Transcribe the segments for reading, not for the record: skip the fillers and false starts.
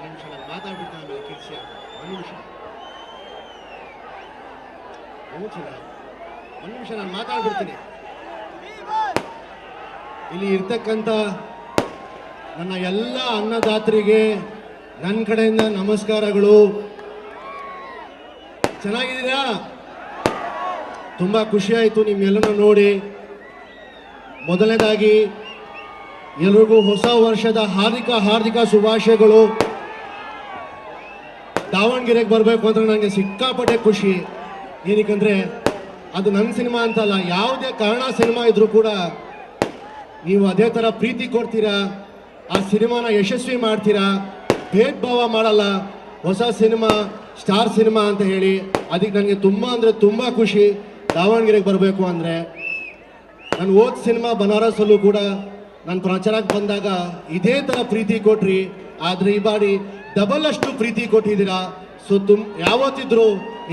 ನಿಮಿಷ ನಾನು ಮಾತಾಡ್ಬಿಟ್ಟು ಆಮೇಲೆ ಕಿರ್ಸಿ ಒಂದು ನಿಮಿಷ ಒಂದು ನಿಮಿಷ ನಾನು ಮಾತಾಡ್ಬಿಡ್ತೀನಿ. ಇಲ್ಲಿ ಇರ್ತಕ್ಕಂಥ ನನ್ನ ಎಲ್ಲ ಅನ್ನದಾತರಿಗೆ ನನ್ನ ಕಡೆಯಿಂದ ನಮಸ್ಕಾರಗಳು. ಚೆನ್ನಾಗಿದ್ದೀರಾ? ತುಂಬ ಖುಷಿ ಆಯಿತು ನಿಮ್ಮೆಲ್ಲನೂ ನೋಡಿ. ಮೊದಲನೇದಾಗಿ ಎಲ್ರಿಗೂ ಹೊಸ ವರ್ಷದ ಹಾರ್ದಿಕ ಶುಭಾಶಯಗಳು. ದಾವಣಗೆರೆಗೆ ಬರಬೇಕು ಅಂದ್ರೆ ನನಗೆ ಸಿಕ್ಕಾಪಟ್ಟೆ ಖುಷಿ. ಏನಕ್ಕಂದರೆ ಅದು ನನ್ನ ಸಿನಿಮಾ ಅಂತಲ್ಲ, ಯಾವುದೇ ಕನ್ನಡ ಸಿನಿಮಾ ಇದ್ರೂ ಕೂಡ ನೀವು ಅದೇ ಥರ ಪ್ರೀತಿ ಕೊಡ್ತೀರಾ, ಆ ಸಿನಿಮಾನ ಯಶಸ್ವಿ ಮಾಡ್ತೀರಾ, ಭೇದ ಭಾವ ಮಾಡಲ್ಲ. ಹೊಸ ಸಿನಿಮಾ ಸ್ಟಾರ್ ಸಿನಿಮಾ ಅಂತ ಹೇಳಿ ಅದಕ್ಕೆ ನನಗೆ ತುಂಬ ಅಂದರೆ ತುಂಬ ಖುಷಿ ದಾವಣಗೆರೆಗೆ ಬರಬೇಕು ಅಂದರೆ. ನಾನು ಹೋದ ಸಿನಿಮಾ ಬನಾರಸಲ್ಲೂ ಕೂಡ ನಾನು ಪ್ರಚಾರಕ್ಕೆ ಬಂದಾಗ ಇದೇ ಥರ ಪ್ರೀತಿ ಕೊಟ್ರಿ, ಆದರೆ ಈ ಬಾರಿ ಡಬಲ್ ಅಷ್ಟು ಪ್ರೀತಿ ಕೊಟ್ಟಿದ್ದೀರಾ. ಸೊ ಯಾವತ್ತಿದ್ರು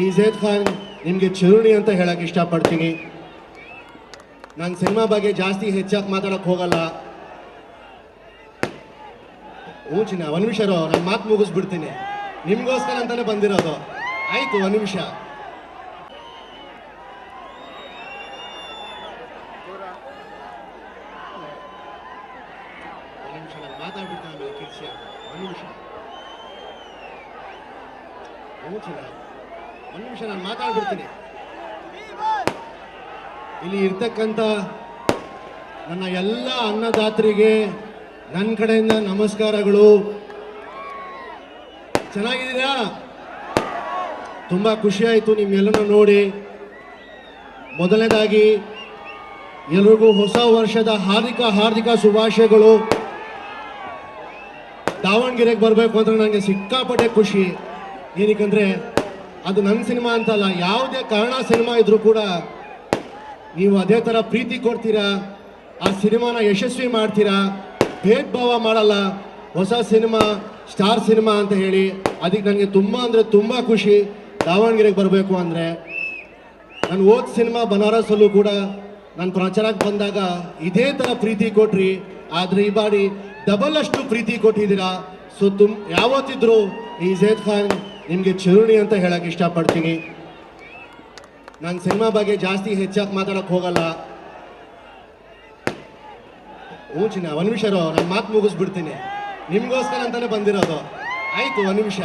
ಈ ಝೈದ್ ಖಾನ್ ನಿಮಗೆ ಚಿರುಣಿ ಅಂತ ಹೇಳಕ್ಕೆ ಇಷ್ಟಪಡ್ತೀನಿ. ನಾನು ಸಿನಿಮಾ ಬಗ್ಗೆ ಜಾಸ್ತಿ ಹೆಚ್ಚಾಗಿ ಮಾತಾಡೋಕ್ಕೆ ಹೋಗಲ್ಲ. ಚಿನ್ನ ಒಂದು ನಿಮಿಷ ನಾನು ಮಾತು ಮುಗಿಸ್ಬಿಡ್ತೀನಿ. ನಿಮಗೋಸ್ಕರ ಅಂತಾನೆ ಬಂದಿರೋದು. ಆಯಿತು, ಒಂದು ನಿಮಿಷ. ನಾನು ಮಾತಾಡ್ಬಿಟ್ಟು ಆಮೇಲೆ ಕಿರ್ಸಿ ಒಂದು ನಿಮಿಷ ಒಂದು ನಿಮಿಷ ನಾನು ಮಾತಾಡ್ಬಿಡ್ತೀನಿ. ಇಲ್ಲಿ ಇರ್ತಕ್ಕಂಥ ನನ್ನ ಎಲ್ಲ ಅನ್ನದಾತರಿಗೆ ನನ್ನ ಕಡೆಯಿಂದ ನಮಸ್ಕಾರಗಳು. ಚೆನ್ನಾಗಿದ್ದೀರಾ? ತುಂಬ ಖುಷಿ ಆಯಿತು ನಿಮ್ಮೆಲ್ಲನೂ ನೋಡಿ. ಮೊದಲನೇದಾಗಿ ಎಲ್ರಿಗೂ ಹೊಸ ವರ್ಷದ ಹಾರ್ದಿಕ ಶುಭಾಶಯಗಳು. ದಾವಣಗೆರೆಗೆ ಬರಬೇಕು ಅಂದ್ರೆ ನನಗೆ ಸಿಕ್ಕಾಪಟ್ಟೆ ಖುಷಿ. ಏನಕ್ಕಂದರೆ ಅದು ನನ್ನ ಸಿನಿಮಾ ಅಂತಲ್ಲ, ಯಾವುದೇ ಕನ್ನಡ ಸಿನಿಮಾ ಇದ್ರೂ ಕೂಡ ನೀವು ಅದೇ ಥರ ಪ್ರೀತಿ ಕೊಡ್ತೀರಾ, ಆ ಸಿನಿಮಾನ ಯಶಸ್ವಿ ಮಾಡ್ತೀರಾ, ಭೇದ ಭಾವ ಮಾಡಲ್ಲ. ಹೊಸ ಸಿನಿಮಾ ಸ್ಟಾರ್ ಸಿನಿಮಾ ಅಂತ ಹೇಳಿ ಅದಕ್ಕೆ ನನಗೆ ತುಂಬ ಅಂದರೆ ತುಂಬ ಖುಷಿ ದಾವಣಗೆರೆಗೆ ಬರಬೇಕು ಅಂದರೆ. ನಾನು ಹೋದ ಸಿನಿಮಾ ಬನಾರಸಲ್ಲೂ ಕೂಡ ನಾನು ಪ್ರಚಾರಕ್ಕೆ ಬಂದಾಗ ಇದೇ ಥರ ಪ್ರೀತಿ ಕೊಟ್ರಿ, ಆದರೆ ಈ ಬಾರಿ ಡಬಲ್ ಅಷ್ಟು ಪ್ರೀತಿ ಕೊಟ್ಟಿದ್ದೀರಾ. ಸೊ ಯಾವತ್ತಿದ್ರು ಈ ಝೈದ್ ಖಾನ್ ನಿಮಗೆ ಚಿರುಣಿ ಅಂತ ಹೇಳಕ್ಕೆ ಇಷ್ಟಪಡ್ತೀನಿ. ನಾನು ಸಿನಿಮಾ ಬಗ್ಗೆ ಜಾಸ್ತಿ ಹೆಚ್ಚಾಗಿ ಮಾತಾಡೋಕ್ಕೆ ಹೋಗಲ್ಲ. ಚಿನ್ನ ಒಂದು ನಿಮಿಷ ನಾನು ಮಾತು ಮುಗಿಸ್ಬಿಡ್ತೀನಿ. ನಿಮಗೋಸ್ಕರ ಅಂತಾನೆ ಬಂದಿರೋದು. ಆಯಿತು, ಒಂದು ನಿಮಿಷ.